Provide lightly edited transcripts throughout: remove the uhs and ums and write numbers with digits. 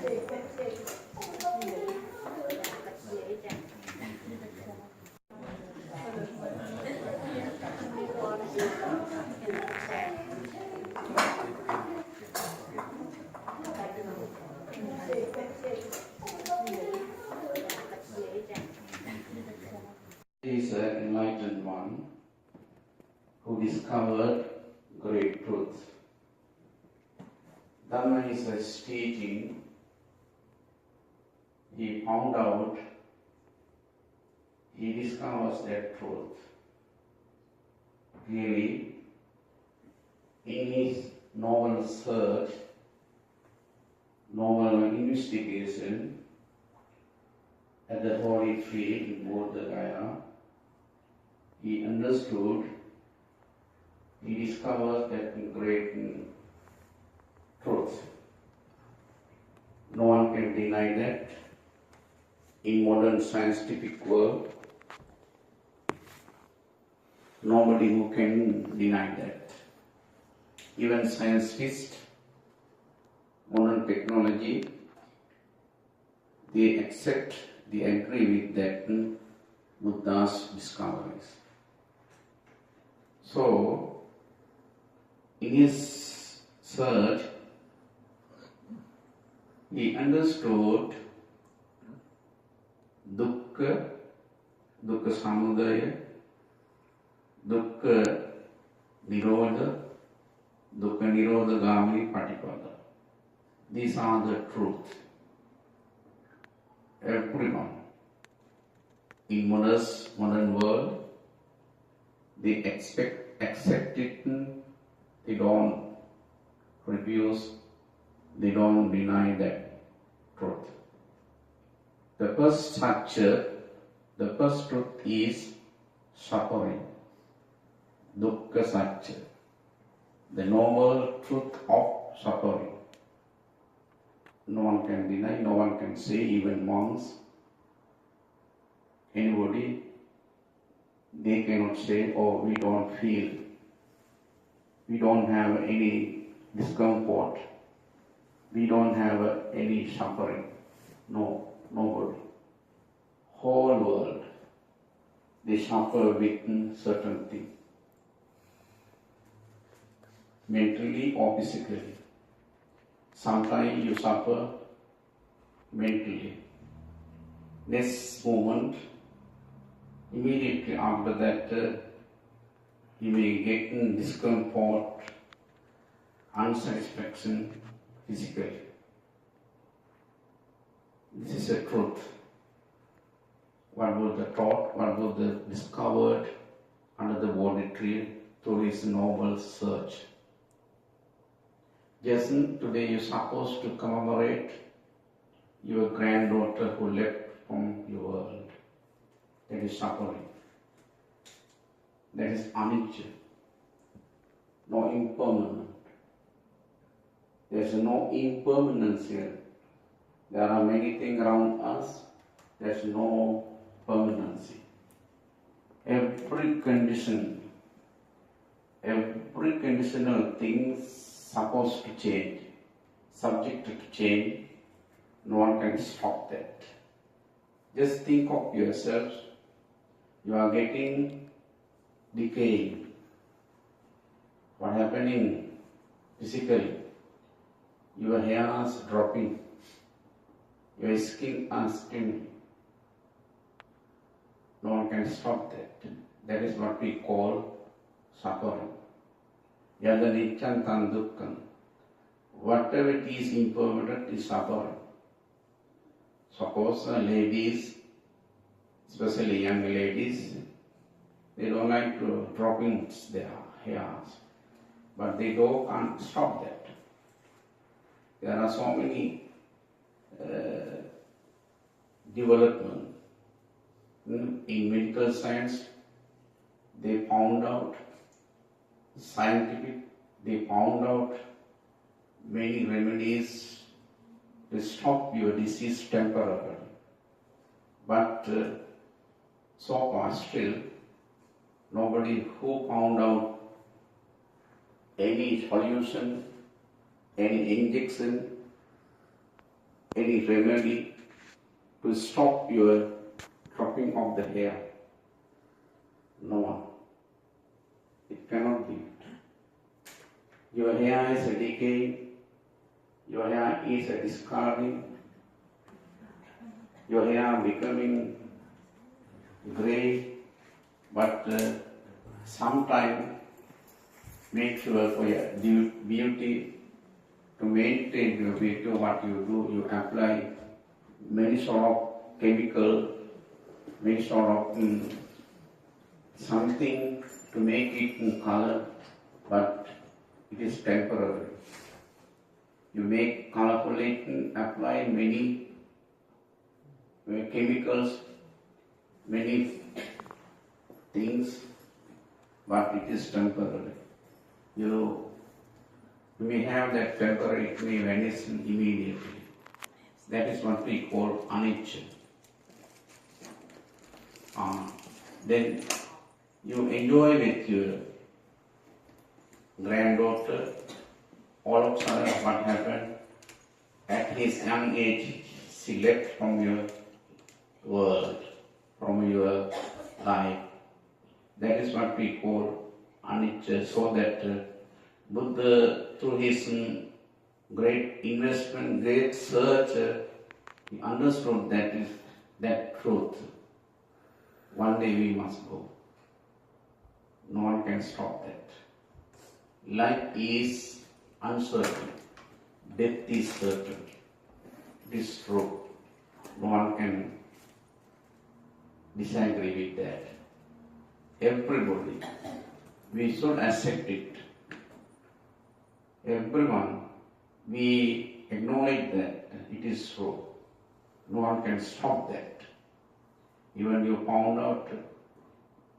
He is an enlightened one who discovered great truth. Dhamma is a teaching. He found out, he discovers that truth. Really, in his novel search, novel investigation at the holy field in Bodh Gaya, he understood, he discovered that great truth. No one can deny that. In modern scientific world, nobody who can deny that. Even scientists, modern technology, they accept, they agree with that Buddha's discoveries. So, in his search, he understood dukkha, dukkha samudaya, dukkha nirodha, dukkha nirodha gamini patipada. These are the truth. Everyone in modern world, they accept it, they don't refuse, they don't deny that truth. The first structure, the first truth is suffering, dukkha satya, the normal truth of suffering. No one can deny, no one can say, even monks, anybody, they cannot say, oh, we don't feel, we don't have any discomfort, we don't have any suffering. No, nobody. Whole world, they suffer with certain things, mentally or physically. Sometimes you suffer mentally. Next moment, immediately after that, you may get discomfort, unsatisfaction physically. This is the truth. What was the taught, what was the discovered under the Bodhi tree through his noble search. Jason, today you're supposed to commemorate your granddaughter who left from your world. That is suffering. That is anicca. No impermanent. There is no impermanence here. There are many things around us. There is no permanency. Every conditional thing supposed to change, subjected to change. No one can stop that. Just think of yourself. You are getting decaying. What happening physically? Your hair is dropping. Your skin is thinning. No one can stop that. That is what we call suffering. Yada nityam tan dukkham. Whatever it is impermanent is suffering. Suppose ladies, especially young ladies, they don't like to dropping their hairs, but they can't stop that. There are so many development in medical science. They found out, scientific, they found out many remedies to stop your disease temporarily. But so far still, nobody who found out any solution, any injection any remedy to stop your dropping of the hair? No one. It cannot be. Your hair is decaying, your hair is discarding, your hair becoming grey, but sometime make sure for your beauty, to maintain your beauty, what you do, you apply many sort of chemical, many sort of something to make it in color, but it is temporary. You make colorful, apply many chemicals, many things, but it is temporary. You may have that temporary, it may vanish immediately. That is what we call anicca. Then you enjoy with your granddaughter. All of a sudden, what happened? At his young age, she left from your world, from your life. That is what we call anicca. So that Buddha, through his great investment, great search, he understood that truth. One day we must go. No one can stop that. Life is uncertain. Death is certain. It is true. No one can disagree with that. Everybody, we should accept it. Everyone, we acknowledge that it is true. No one can stop that. Even you found out,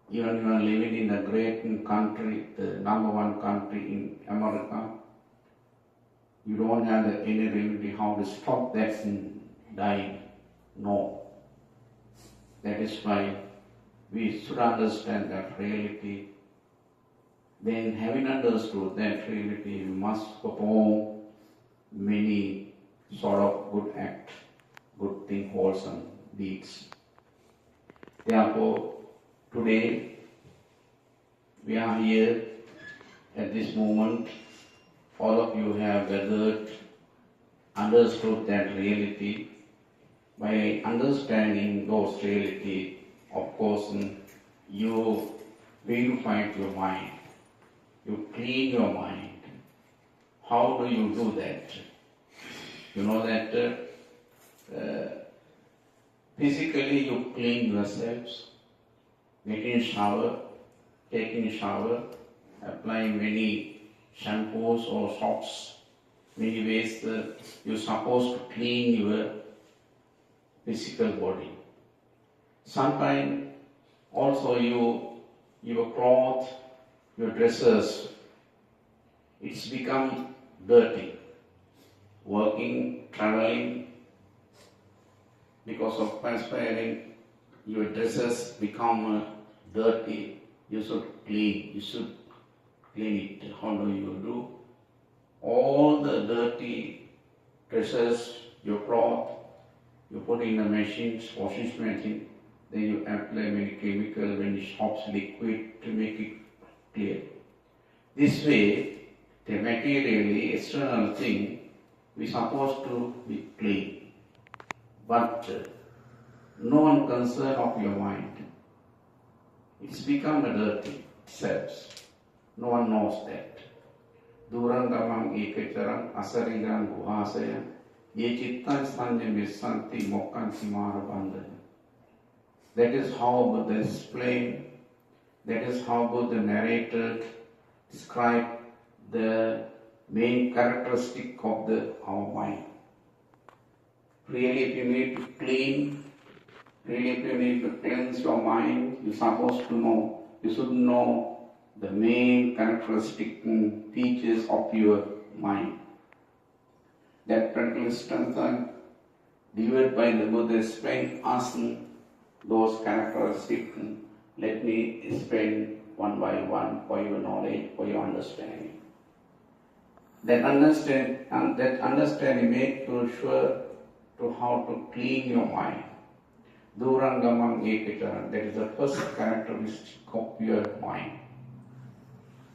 even you are living in a great country, the number one country in America, you don't have any remedy how to stop that dying. No. That is why we should understand that reality. Then, having understood that reality, we must perform many sort of good acts, good things, wholesome deeds. Therefore, today we are here at this moment. All of you have gathered, understood that reality. By understanding those reality, of course, you purify your mind. You clean your mind. How do you do that? You know that physically you clean yourselves, taking shower, applying many shampoos or soaps, many ways you're supposed to clean your physical body. Sometimes also your clothes, your dresses, it's become dirty. Working, traveling, because of perspiring, your dresses become dirty. You should clean it. How do you do? All the dirty dresses, your cloth, you put in the machines, washing machine, then you apply many chemical, many soaps, liquid to make it clear. This way, the materially external thing we supposed to be clean, but no one concern of your mind. It's become a dirty selves. No one knows that. Durangamang ekacharan asarigan guhasaya ye chittan sanjami santi mokkanti marabandana. That is how Buddha explained, that is how Buddha narrated, described the main characteristic of our mind. Really, if you need to clean, really if you need to cleanse your mind, you're supposed to know, you should know the main characteristic features of your mind. That particular strength delivered by the Buddha explained us those characteristics. Let me explain one by one for your knowledge, for your understanding. That understanding make you sure to how to clean your mind. Durangamam Ekachara, that is the first characteristic of your mind.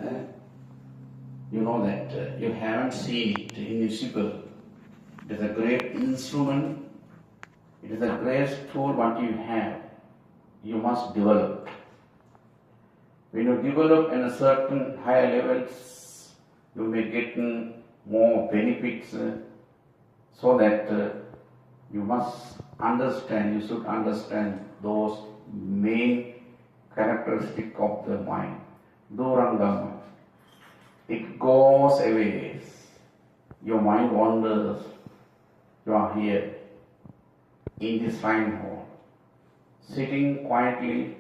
Eh? You know that you haven't seen it invisible. It is a great instrument. It is a great tool what you have. You must develop. When you develop in a certain higher levels, you may get more benefits so that you must understand, you should understand those main characteristics of the mind. Durangama. It goes away. Your mind wanders. You are here in this shrine hall, sitting quietly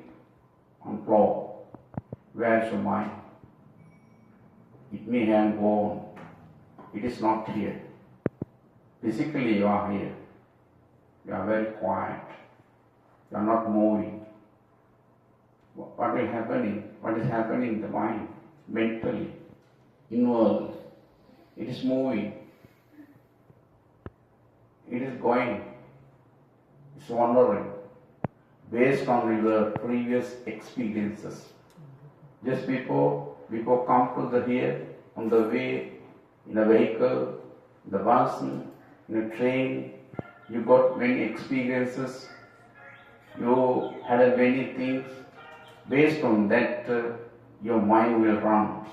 on floor. Where is your mind? It may have gone. It is not here. Physically you are here. You are very quiet. You are not moving. What will happen? What is happening in the mind? Mentally, inward. It is moving. It is going. It's wandering based on your previous experiences. Just before come to the here, on the way, in a vehicle, in the bus, in a train, you got many experiences, you had many things. Based on that, your mind will run.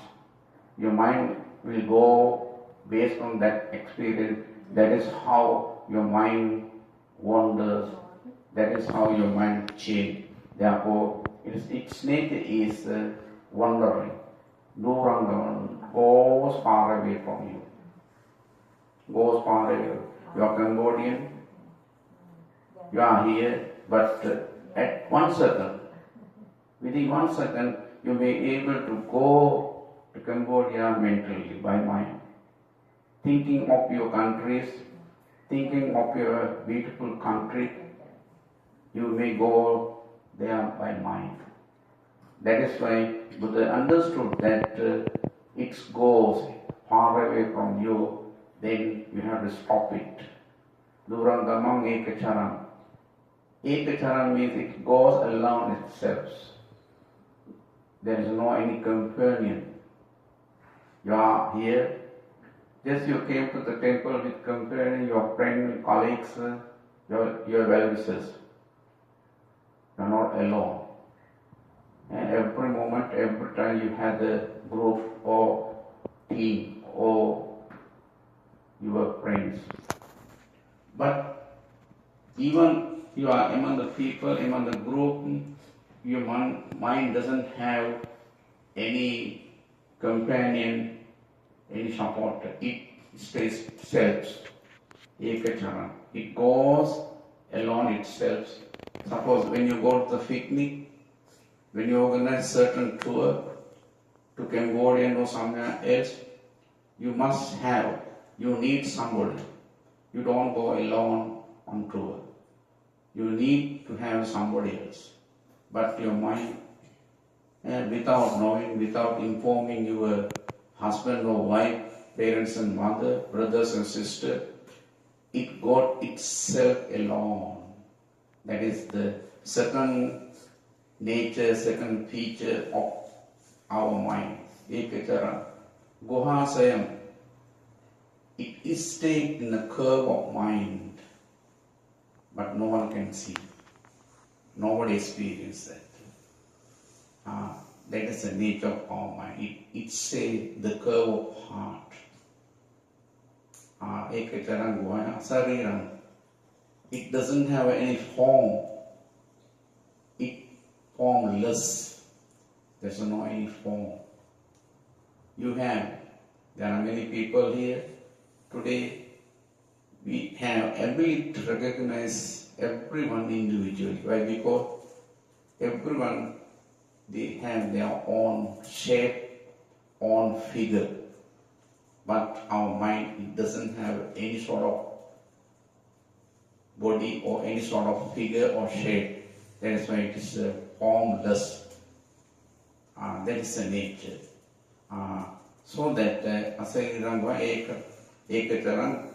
Your mind will go based on that experience. That is how your mind wanders. That is how your mind changes. Therefore, its nature is wandering. Durangam goes far away from you. Goes far away. You are Cambodian. You are here, but at 1 second, within 1 second, you may be able to go to Cambodia mentally by mind. Thinking of your countries, thinking of your beautiful country, you may go there by mind. That is why Buddha understood that it goes far away from you, then you have to stop it. Durangamam Ekacharam. Ekacharam means it goes alone itself. There is no any companion. You are here. Just you came to the temple with companion, your friend, colleagues, your well-wishers. You are not alone. And every moment, every time you have a group or team or your friends. But even you are among the people, among the group, your mind doesn't have any companion, any supporter. It stays self. Ekachara. It goes alone itself. Suppose when you go to the picnic, when you organize certain tour to Cambodia or somewhere else, you need somebody. You don't go alone on tour. You need to have somebody else. But your mind, without knowing, without informing your husband or wife, parents and mother, brothers and sisters, it got itself alone. That is the second nature, second feature of our mind. Ekachara. Gohasayam. It is stayed in the curve of mind, but no one can see. Nobody experiences that. That is the nature of our mind. It stays the curve of heart. Ekachara Gohaya Sariram. It doesn't have any form. It formless. There's no any form. There are many people here. Today, we have ability to recognize everyone individually. Why? Because everyone, they have their own shape, own figure. But our mind, it doesn't have any sort of body or any sort of figure or shape. That is why it is formless. That is the nature. So that Asairirangva Ekacharan,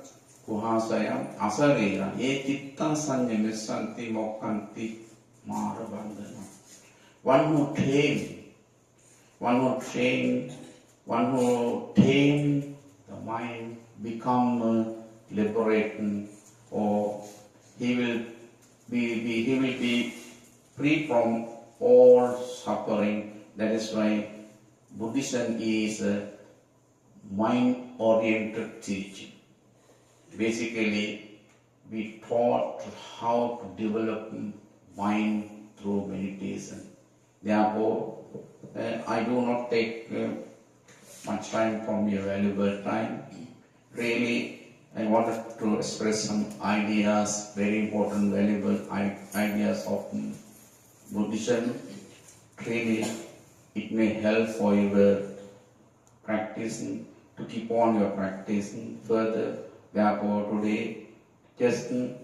Kuhasayam asarira ye chitta sanya missanti mokkanti mara bandhana. One who tame the mind become liberating, or he will be free from all suffering. That is why Buddhism is a mind-oriented teaching. Basically, we taught how to develop mind through meditation. Therefore, I do not take much time from your valuable time. Really, I wanted to express some ideas, very important, valuable ideas of Buddhism. Really, it may help for your practicing, to keep on your practicing further. Therefore, today, just you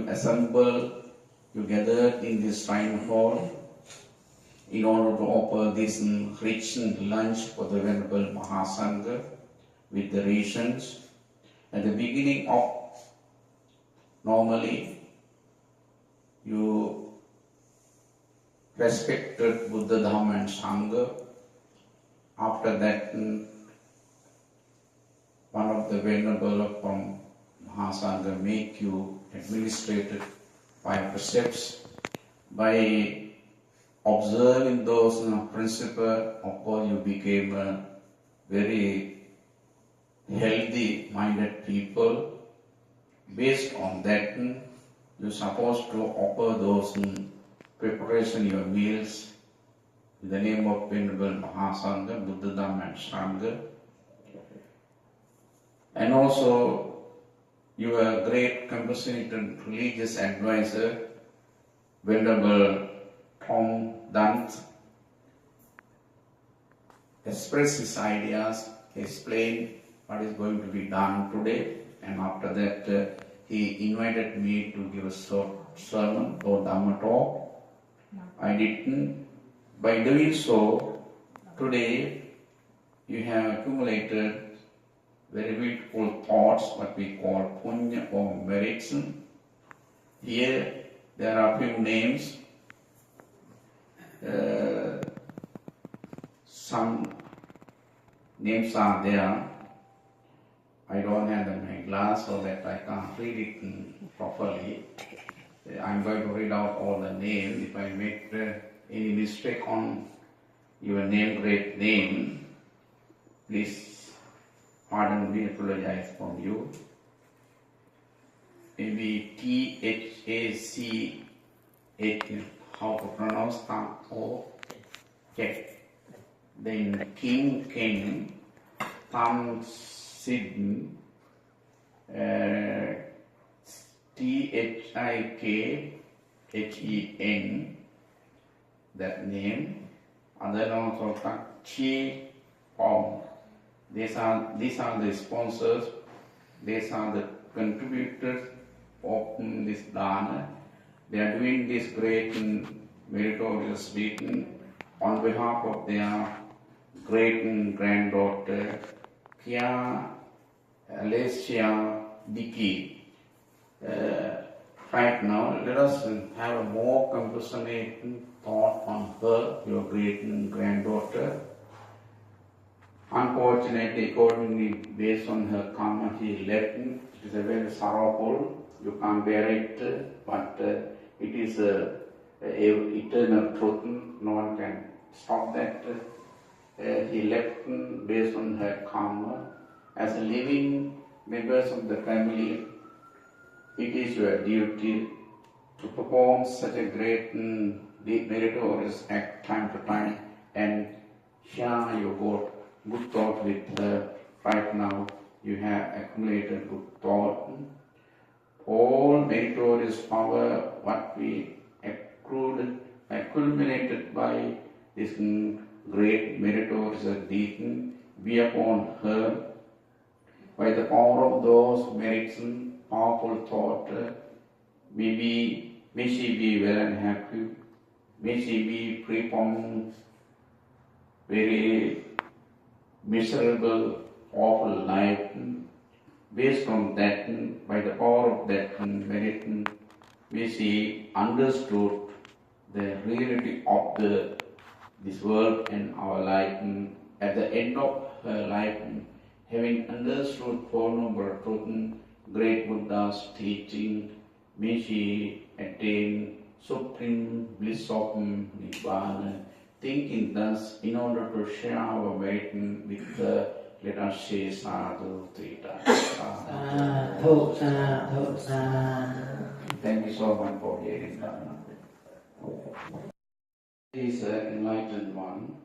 assemble, you gathered in this shrine hall in order to offer this rich lunch for the Venerable Mahasangha with the rations. At the beginning of, normally, you respected Buddha, Dhamma and Sangha. After that, one of the Venerable from Mahasangha make you administrated by precepts. By observing those principles, of course, you became a very healthy-minded people. Based on that, you're supposed to offer those preparation your meals in the name of Venerable Mahasangha, Buddha, Dhamma and Sangha. And also, you are a great compassionate religious advisor, Venerable Tom Dant, express his ideas, explain what is going to be done today, and after that he invited me to give a short sermon or Dhamma talk. I didn't. By doing so, today you have accumulated very beautiful thoughts, what we call punya or merits. Here there are few names. Some names are there. I don't have my glass so that I can't read it properly. I'm going to read out all the names. If I make any mistake on your name, great name, please pardon me, apologize from you. Maybe T-H-A-C-H, how to pronounce that? Okay. Then King, Tam Sidn, T-H-I-K-H-E-N, that name. And then also Chi Pom. These are the sponsors, these are the contributors of this dana. They are doing this great meritorious deed on behalf of their great granddaughter, Kia Alicia Dickey. Right now, let us have a more compassionate thought on her, your great granddaughter. Unfortunately, accordingly, based on her karma, she left. It is a very sorrowful. You can't bear it, but it is a eternal truth. No one can stop that. He left based on her karma. As a living members of the family, it is your duty to perform such a great meritorious act time to time and share your good thought with her. Right now you have accumulated good thought. All meritorious power what we accumulated by this great meritorious deed be upon her. By the power of those merits, powerful thought, may she be well and happy. May she be free from very miserable, awful life. Based on that, by the power of that merit, she understood the reality of this world and our life. At the end of her life, having understood Four Noble Truths, great Buddha's teaching, may she attain supreme bliss of Nibbana. Thinking thus, in order to share our weight with let us say sadhu 3 times. Sadhu, sadhu, sadhu. Thank you so much for hearing that. He is an enlightened one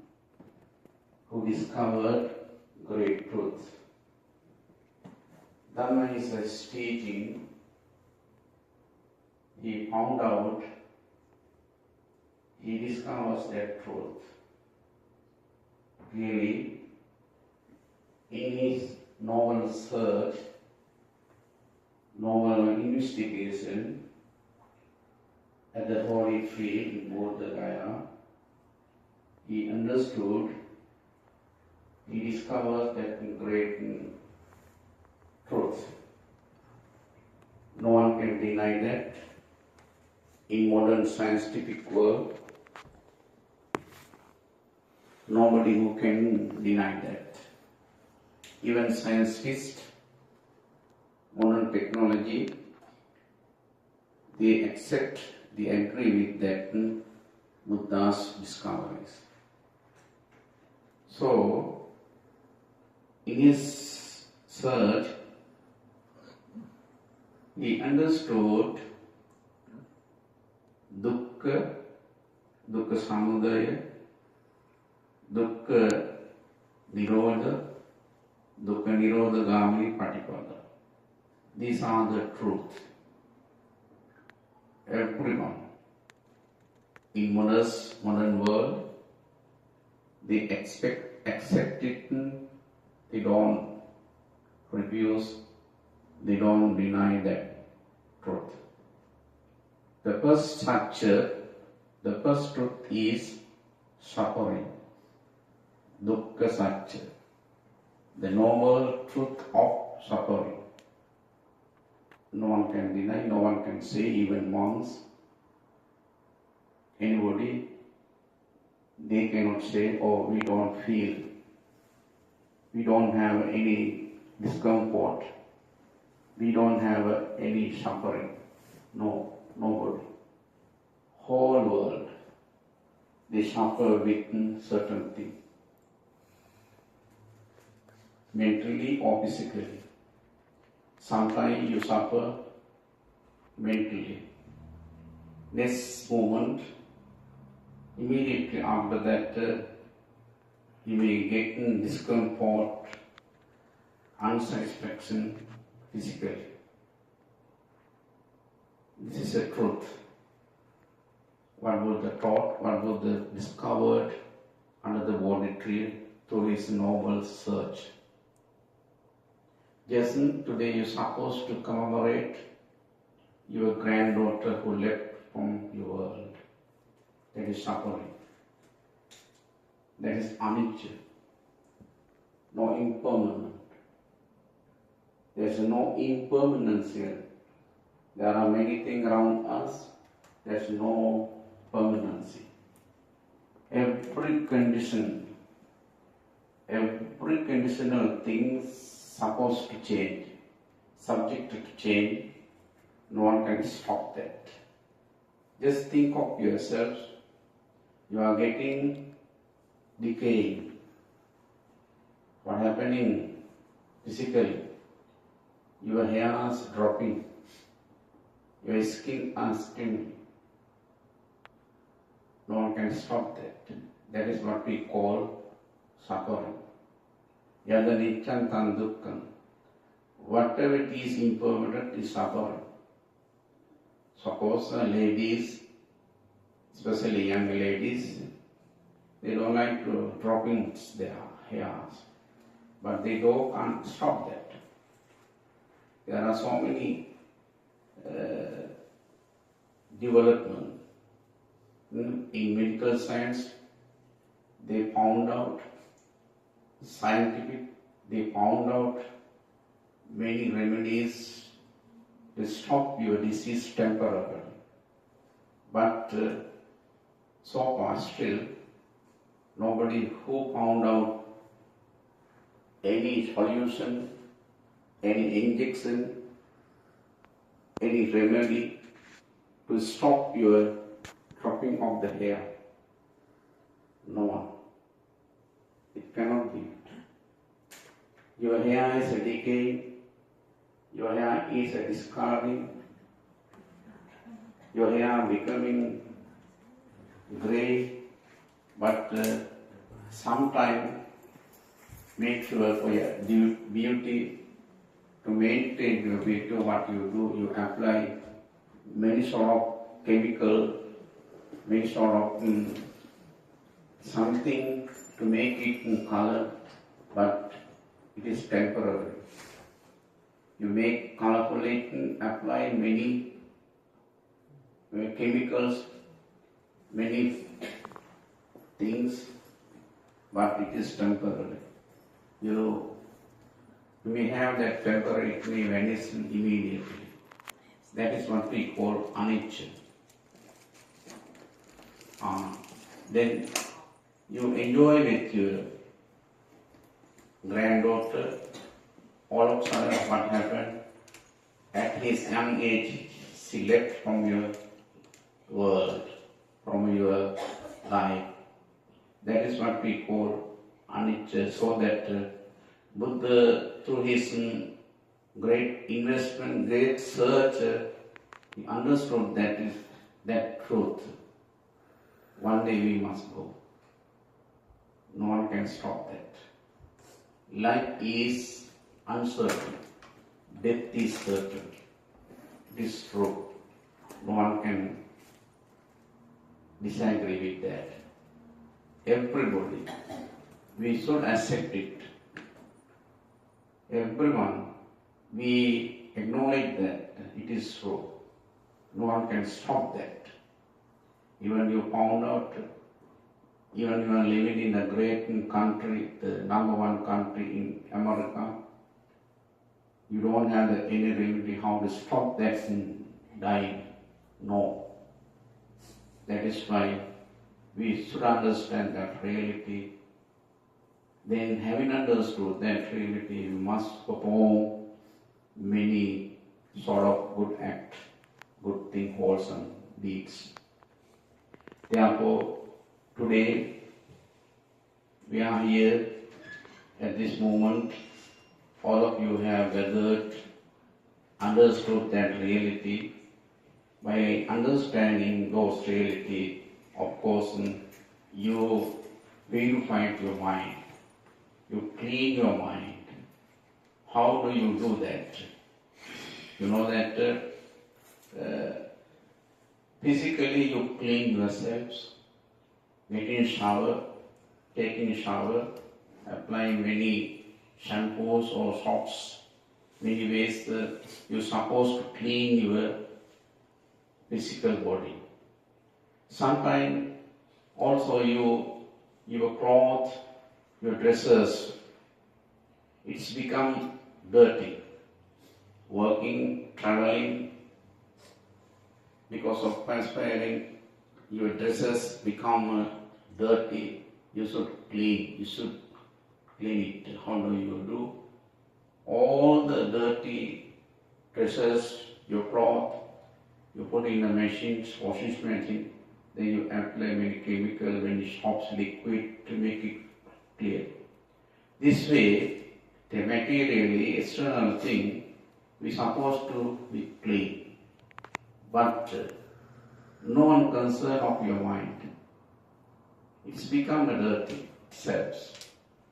who discovered great truth. Dhamma is a teaching. He found out, he discovers that truth. Really, in his novel search, novel investigation at the holy field in Bodh Gaya, he understood, he discovered that great truth. No one can deny that. In modern scientific world, nobody who can deny that. Even scientists, modern technology, they accept, they agree with that Buddha's discoveries. So, in his search, he understood dukkha, dukkha samudaya, dukkha nirodha, dukkha nirodha gamini patipada. These are the truths. Everyone in modern world, they accept it, they don't refuse, they don't deny that truth. The first structure, the first truth is suffering, dukkha satya, the normal truth of suffering. No one can deny, no one can say, even monks, anybody, they cannot say, oh, we don't feel, we don't have any discomfort, we don't have any suffering. No, nobody. Whole world, they suffer with certain things, mentally or physically. Sometimes you suffer mentally. Next moment, immediately after that, you may get discomfort, unsatisfaction physically. This is a truth. What was the taught, what was the discovered under the Bodhi tree through his noble search. Jason, today you're supposed to commemorate your granddaughter who left from your world. That is suffering. That is anicca. No impermanent. There is no impermanence here. There are many things around us. There is no permanency. Every conditional thing supposed to change, subjected to change. No one can stop that. Just think of yourself. You are getting decaying. What happening physically? Your hair is dropping. Your skin is skimming. No one can stop that. That is what we call suffering. Yada nityam tan dukkam. Whatever it is impermanent is suffering. Suppose ladies, especially young ladies, they don't like to dropping their hairs, but they can't stop that. There are so many development in medical science. They found out, scientific, they found out many remedies to stop your disease temporarily. But so far still, nobody who found out any solution, any injection, any remedy to stop your dropping of the hair. No one. It cannot be. Your hair is decaying, your hair is discarding, your hair becoming grey, but sometime make sure for your beauty, to maintain your beauty, what you do, you apply many sort of chemical, many sort of something to make it in color, but it is temporary. You make colorful, apply many chemicals, many things, but it is temporary. You may have that temporary, it may vanish immediately. That is what we call anicca. Then you enjoy with your granddaughter. All of a sudden, what happened? At his young age, she left from your world, from your life. That is what we call anicca. So that Buddha, through his great investment, great search, he understood that truth. One day we must go. No one can stop that. Life is uncertain. Death is certain. It is true. No one can disagree with that. Everybody, we should accept it. Everyone, we acknowledge that it is true. No one can stop that. Even you found out, even you are living in a great country, the number one country in America, you don't have any remedy how to stop that dying. No. That is why we should understand that reality. Then having understood that reality, we must perform many sort of good acts, good things, wholesome deeds. Therefore, today we are here at this moment. All of you have gathered, understood that reality. By understanding those reality, of course, you purify your mind. You clean your mind. How do you do that? You know that physically you clean yourselves, getting shower, taking shower, applying many shampoos or soaps, many ways you're supposed to clean your physical body. Sometimes also your clothes, your dresses, it's become dirty. Working, traveling, because of perspiring, your dresses become dirty. You should clean it. How do you do? All the dirty dresses, your cloth, you put in the machines, washing machine, then you apply many chemical, many soaps, liquid to make it clear. This way, the materially external thing we supposed to be clean. But no one concern of your mind. It's become a dirty selves.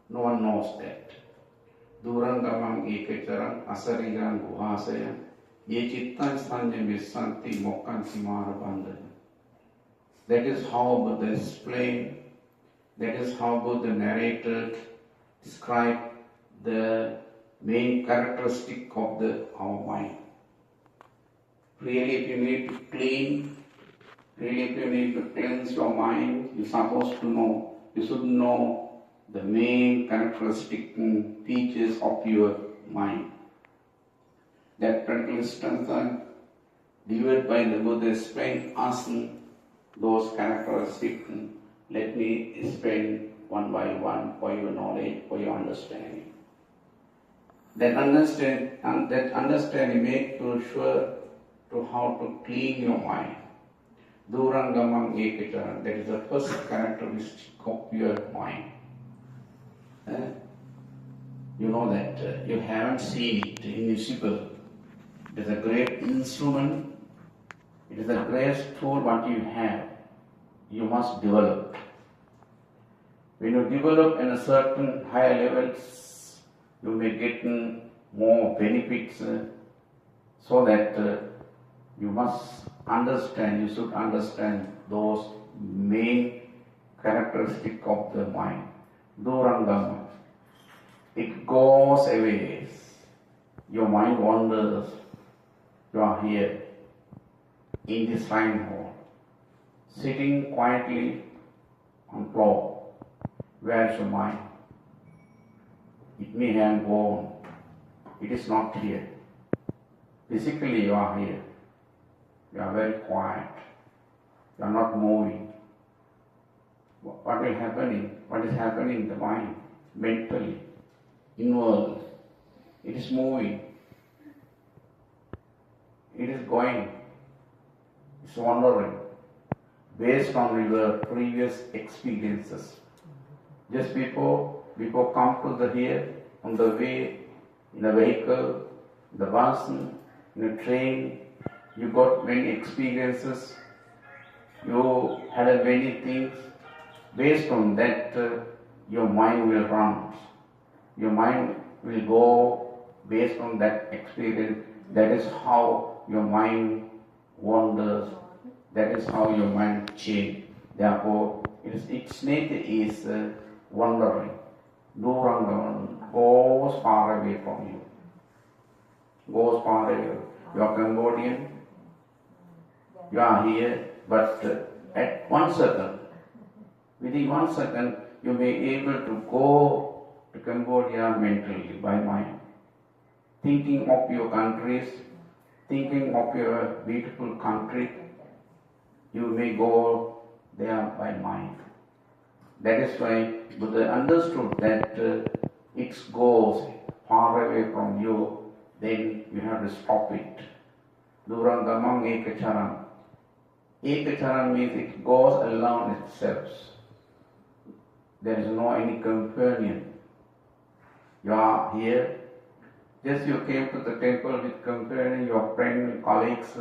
No one knows that. Durangamang ekacharan asarigan guhasaya ye chittan sanya misanti mokanti marabandana. That is how Buddha explained. That is how Buddha narrated, described the main characteristic of our mind. Really, if you need to clean, really if you need to cleanse your mind, you're supposed to know, you should know the main characteristic features of your mind. That practical strengthened, delivered by the Buddha, explained, asking those characteristics. Let me explain one by one for your knowledge, for your understanding. That understanding make you sure to how to clean your mind. Durangamam ekachara, that is the first characteristic of your mind. You know that you haven't seen it invisible. It is a great instrument. It is the greatest tool what you have. You must develop. When you develop in a certain higher levels, you may get more benefits so that you must understand, you should understand those main characteristics of the mind. Durangama. It goes away. Your mind wanders. You are here in this shrine hall, sitting quietly on floor. Where is your mind? It may have gone. It is not here. Physically you are here. You are very quiet. You are not moving. What is happening? What is happening in the mind? Mentally, inward. It is moving. It is going. It's wandering. Based on your previous experiences. Just before come to the here, on the way, in a vehicle, the bus, in a train, you got many experiences, you had many things. Based on that, your mind will run. Your mind will go based on that experience. That is how your mind wanders. That is how your mind changes. Therefore, its nature is wandering. Duranga goes far away from you. Goes far away. You are Cambodian. You are here, but at 1 second, within 1 second, you may be able to go to Cambodia mentally by mind. Thinking of your countries, thinking of your beautiful country, you may go there by mind. That is why Buddha understood that it goes far away from you, then you have to stop it. Durangamam ekacharam. Ekacharam means it goes alone itself. There is no any companion. You are here. Just you came to the temple with companion, your friend, colleagues,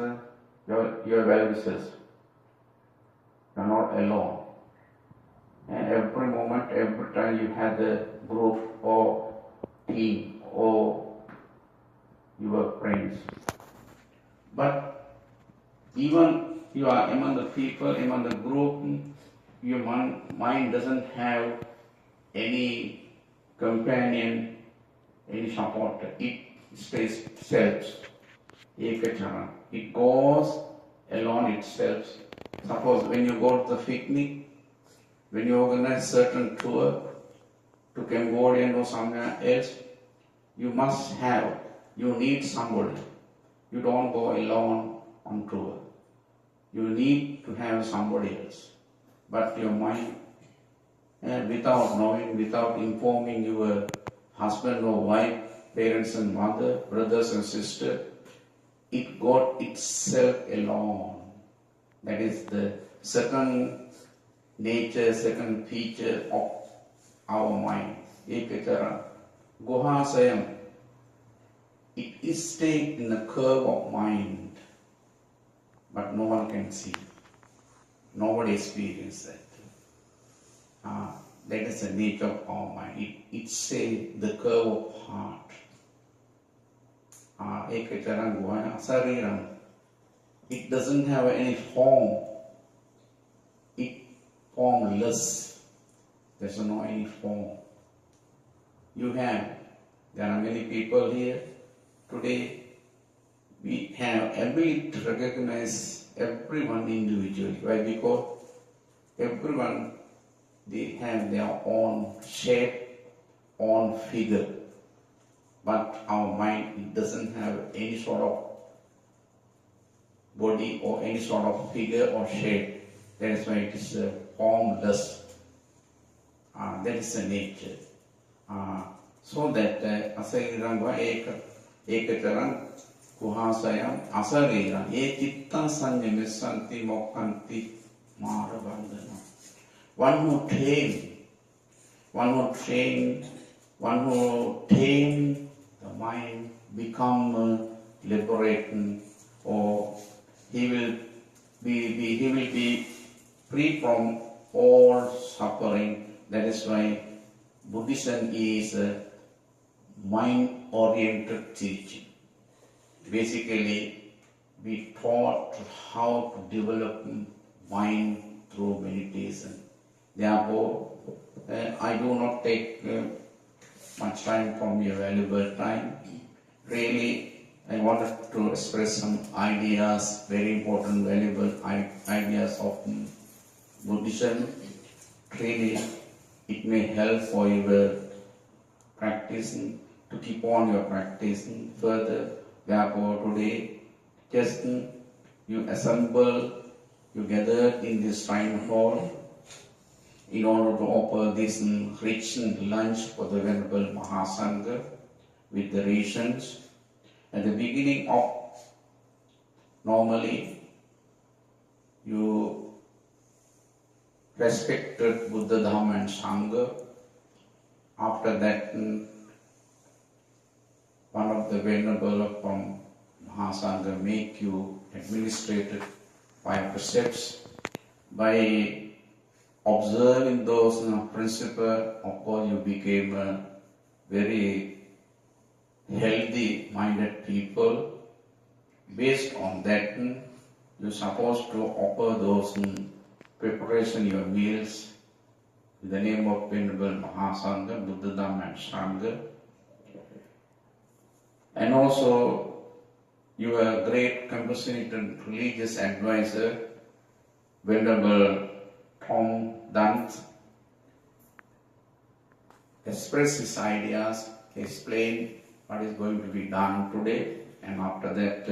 your well-wishers. You are not alone. And every moment, every time you have the group or team or your friends. But even you are among the people, among the group, your mind doesn't have any companion, any supporter. It stays self. Ekachara. It goes alone itself. Suppose when you go to the picnic, when you organize certain tour to Cambodia or somewhere else, you need somebody. You don't go alone on tour. You need to have somebody else. But your mind, without knowing, without informing your husband or wife, parents and mother, brothers and sisters, it got itself alone. That is the second nature, second feature of our mind. Ekachara. Gohasayam. It is stayed in the curve of mind, but no one can see. Nobody experiences that. That is the nature of our mind. It says the curve of heart. Ekachara Gohaya Sariram. It doesn't have any form. It formless. There's no any form. There are many people here. Today, we have ability to recognize everyone individually. Why? Because everyone, they have their own shape, own figure. but our mind, it doesn't have any sort of body or any sort of figure or shape. That is why it is formless. That is the nature. So that asariram ekacharam kuhasayam asariram etitta sanyamesanti mokkanti marabandana. One who tame the mind become liberating, or he will be free from all suffering. That is why Buddhism is a mind-oriented teaching. Basically, we taught how to develop mind through meditation. Therefore, I do not take much time from your valuable time. Really, I wanted to express some ideas, very important, valuable ideas of Buddhism. Really, it may help for your practicing, to keep on your practicing further. Therefore, today, just you assemble, you gather in this shrine hall in order to offer this rich lunch for the Venerable Mahasangha with the rations. At the beginning of, normally, you respected Buddha, Dhamma and Sangha. After that, one of the Venerable from Mahasangha make you administrated 5 precepts. By observing those principles, of course, you became a very healthy-minded people. Based on that, you're supposed to offer those preparation your meals in the name of Venerable Mahasangha, Buddha, Dhamma and Sangha. And also, you are a great compassionate and religious advisor, Venerable Thong Dant, express his ideas, explain what is going to be done today, and after that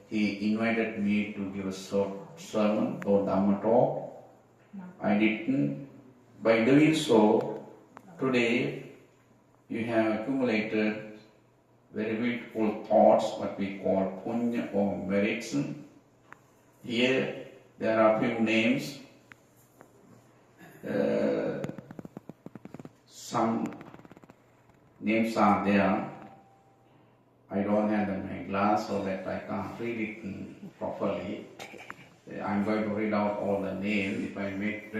he invited me to give a short sermon or Dhamma talk. I didn't. By doing so, today you have accumulated very beautiful thoughts, what we call punya or merits. Here there are few names. Some names are there. I don't have my glass so that I can't read it properly. I'm going to read out all the names. If I make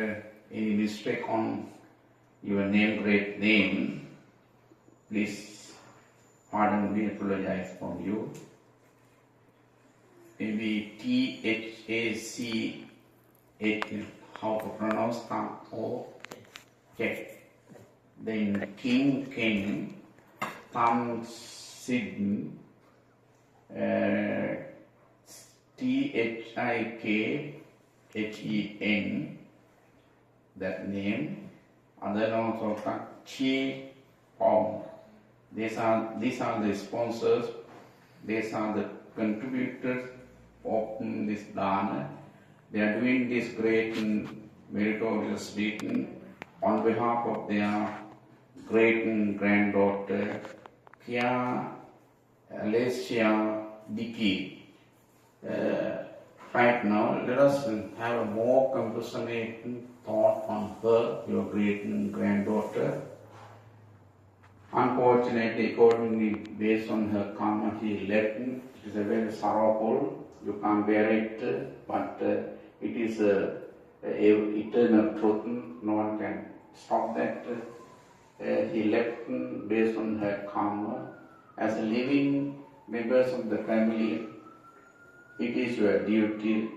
any mistake on your name, great name, please pardon me, apologize from you. Maybe THAC, how to pronounce that? Okay. Then King, Tam Sidn, THIKHEN, that name. Other also Chi Pom. These are the sponsors. These are the contributors of this dana. They are doing this great meritorious deed on behalf of their great granddaughter, Kia Alicia Dickey. Right now, let us have a more compassionate thought on her, your great granddaughter. Unfortunately, accordingly, based on her karma, she left. It is a very sorrowful. You can't bear it, but it is a eternal truth. No one can stop that. He left based on her karma. As a living members of the family, it is your duty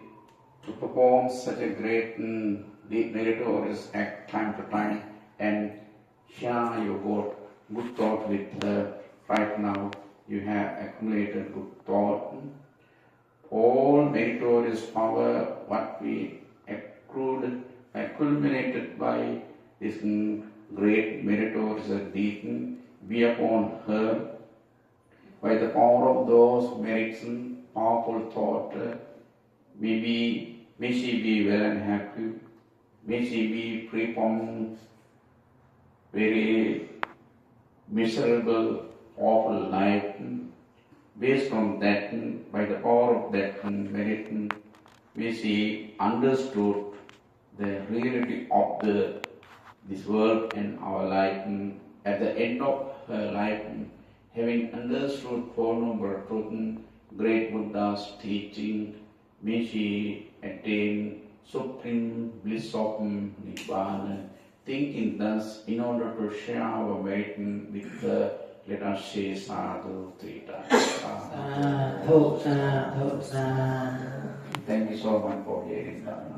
to perform such a great meritorious act time to time and share your good thought with her. Right now you have accumulated good thought. All meritorious power what we accumulated by this great meritorious deed be upon her by the power of those merits and powerful thought, may she be well and happy, may she be free from very miserable, awful life. Based on that, by the power of that merit, may she understood the reality of this world and our life. At the end of her life, having understood Four Noble Truths, great Buddha's teaching, may she attain supreme bliss of Nibbana. Thinking thus, in order to share our merit with let us say sadhu 3 times. Sadhu, sadhu, sadhu. Thank you so much for hearing that.